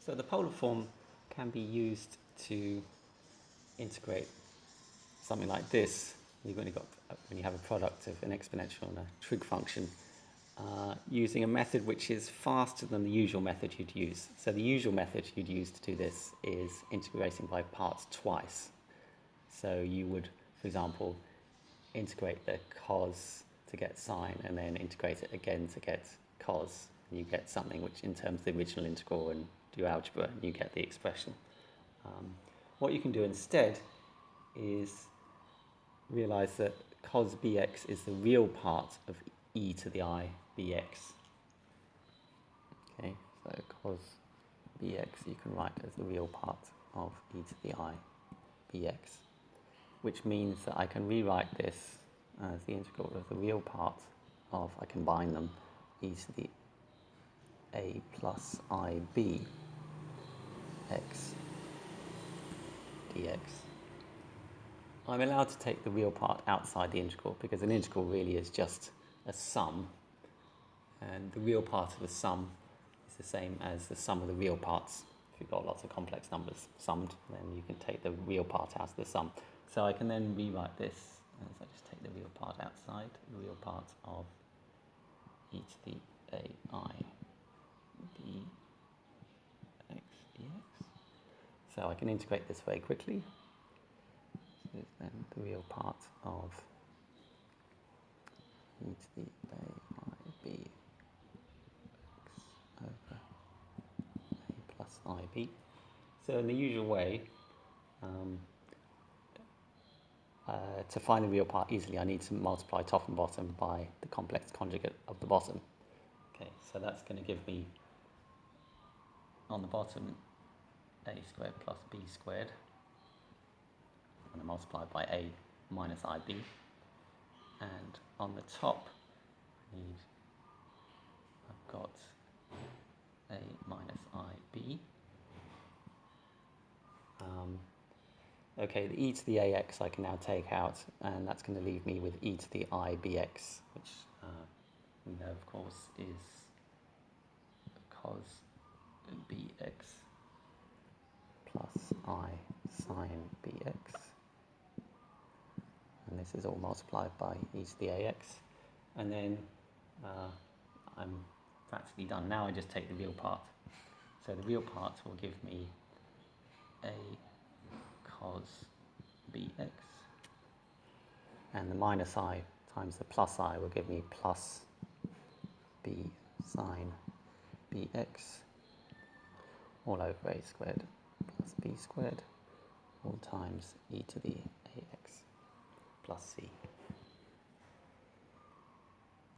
So the polar form can be used to integrate something like this. You've only got, when you have a product of an exponential and a trig function, using a method which is faster than the usual method you'd use. So the usual method you'd use to do this is integrating by parts twice. So you would, for example, integrate the cos to get sine and then integrate it again to get cos. And you get something which, in terms of the original integral, and do algebra, and you get the expression. What you can do instead is realize that cos bx is the real part of e to the I bx. Okay, so cos bx you can write as the real part of e to the I bx, which means that I can rewrite this as the integral of the real part of, I combine them, e to the a plus ib x dx. I'm allowed to take the real part outside the integral because an integral really is just a sum, and the real part of the sum is the same as the sum of the real parts. If you've got lots of complex numbers summed, then you can take the real part out of the sum. So I can then rewrite this as I just take the real part outside, the real part of e to the ai bx dx. So I can integrate this very quickly. This is then the real part of e to the ai b over a plus ib. So in the usual way, to find the real part easily, I need to multiply top and bottom by the complex conjugate of the bottom. Okay, so that's going to give me, on the bottom, a squared plus b squared. I'm going to multiply by a minus ib. And on the top, I've got a minus ib. Okay, the e to the ax I can now take out, and that's going to leave me with e to the I bx, which we know, of course, is cos bx plus I sine bx. And this is all multiplied by e to the ax. And then I'm practically done. Now I just take the real part. So the real part will give me a cos bx, and the minus I times the plus I will give me plus b sine bx all over a squared plus b squared all times e to the ax plus c.